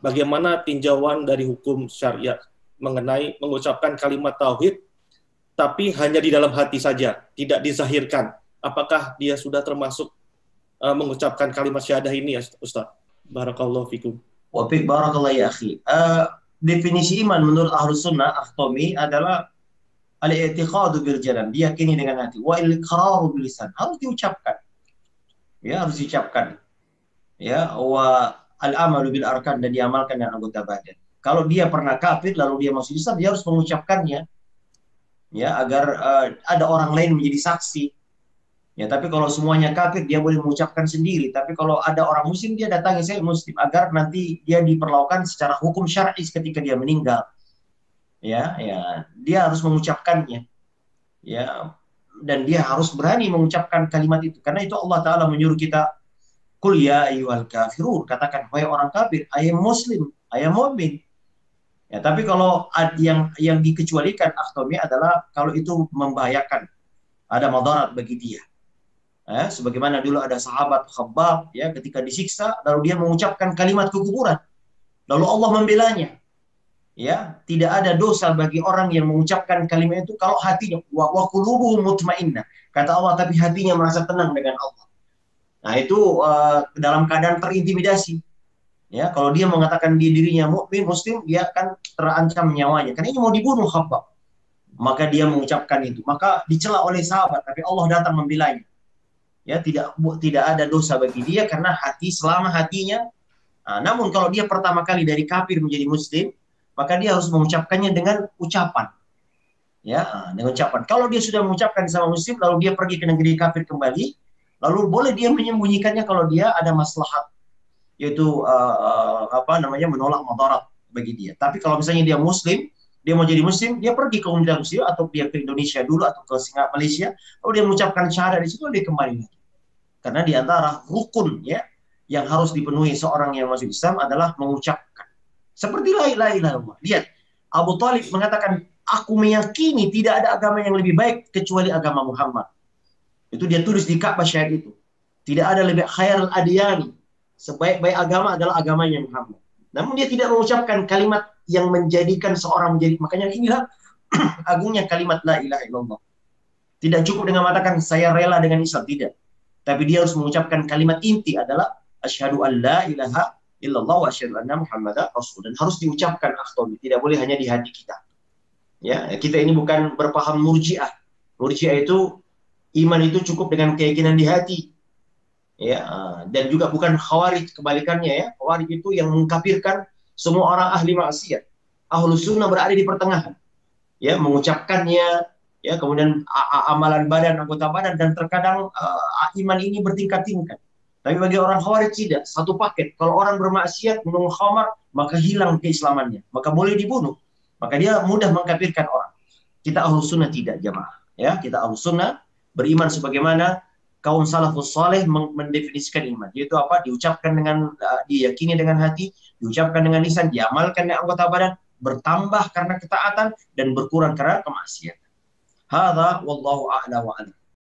bagaimana tinjauan dari hukum syariat mengenai mengucapkan kalimat tauhid tapi hanya di dalam hati saja, tidak dizahirkan. Apakah dia sudah termasuk mengucapkan kalimat syahadah ini ya Ustaz? Barakallahu fikum. Wa fiik barakallahu ya akhi. Definisi iman menurut Ahlus Sunnah Akhtomi adalah al-i'tiqadu bil janan, diyakini dengan hati, wa al-iqraru bil lisan, harus diucapkan. Ya, harus diucapkan. Ya, wa al-amalu bil arkan, dan diamalkan dengan anggota badan. Kalau dia pernah kafir lalu dia masuk Islam, dia harus mengucapkannya, ya, agar ada orang lain menjadi saksi. Ya, tapi kalau semuanya kafir dia boleh mengucapkan sendiri. Tapi kalau ada orang muslim dia datangi, saya muslim, agar nanti dia diperlakukan secara hukum syar'i ketika dia meninggal. Ya, ya, dia harus mengucapkannya. Ya, dan dia harus berani mengucapkan kalimat itu, karena itu Allah Ta'ala menyuruh kita, Qul ya ayyuhal kafirun, katakan wahai orang kafir, I am muslim, I am mu'min. Ya, tapi kalau yang dikecualikan Akhtomi adalah kalau itu membahayakan, ada madarat bagi dia. Ya, sebagaimana dulu ada sahabat Khabbab, ya, ketika disiksa lalu dia mengucapkan kalimat kekufuran, lalu Allah membelanya. Ya, tidak ada dosa bagi orang yang mengucapkan kalimat itu kalau hatinya wa qulubuhum mutmainnah, kata Allah, tapi hatinya merasa tenang dengan Allah. Nah, itu dalam keadaan terintimidasi. Ya, kalau dia mengatakan dirinya mukmin muslim, dia akan terancam nyawanya. Karena ini mau dibunuh Khabbab. Maka dia mengucapkan itu. Maka dicela oleh sahabat, tapi Allah datang membelanya. Ya, tidak ada dosa bagi dia karena selama hatinya. Nah, namun kalau dia pertama kali dari kafir menjadi muslim, maka dia harus mengucapkannya dengan ucapan. Ya, dengan ucapan. Kalau dia sudah mengucapkan sama muslim lalu dia pergi ke negeri kafir kembali, lalu boleh dia menyembunyikannya kalau dia ada maslahat, yaitu menolak madarat bagi dia. Tapi kalau misalnya dia muslim, dia mau jadi muslim, dia pergi ke komunitas muslim atau dia ke Indonesia dulu atau ke Singapura, Malaysia, lalu dia mengucapkan syahadat di situ, dia kembali lagi. Karena di antara rukun, ya, yang harus dipenuhi seorang yang masuk Islam adalah mengucapkan. Seperti la ilaha illallah. Lihat, Abu Talib mengatakan, aku meyakini tidak ada agama yang lebih baik kecuali agama Muhammad. Itu dia tulis di Ka'bah syair itu. Tidak ada lebih khairul adiyani, sebaik-baik agama adalah agamanya Muhammad. Namun dia tidak mengucapkan kalimat yang menjadikan seorang menjadi, makanya inilah agungnya kalimat la ilaha illallah. Tidak cukup dengan mengatakan saya rela dengan Islam, tidak. Tapi dia harus mengucapkan kalimat inti adalah asyhadu an la ilaha illallah wa asyhadu anna muhammadar rasul, dan harus diucapkan Akhtomi, tidak boleh hanya di hati kita. Ya, kita ini bukan berpaham murji'ah. Murji'ah itu iman itu cukup dengan keyakinan di hati. Ya, dan juga bukan khawarij, kebalikannya, ya. Khawarij itu yang mengkafirkan semua orang ahli maksiat. Ahlus sunnah berada di pertengahan, ya, mengucapkannya, ya, kemudian amalan badan, anggota badan, dan terkadang iman ini bertingkat-tingkat. Tapi bagi orang khawarij tidak, satu paket. Kalau orang bermaksiat, minum khamar, maka hilang keislamannya, maka boleh dibunuh, maka dia mudah mengkafirkan orang. Kita Ahlus sunnah tidak, jamaah, ya. Kita Ahlus sunnah beriman sebagaimana kaum salafus saleh mendefinisikan iman, yaitu apa? Diucapkan dengan diyakini dengan hati, diucapkan dengan lisan, diamalkan dengan anggota badan, bertambah karena ketaatan dan berkurang karena kemaksiatan. Hadza wallahu a'la wa a'lam.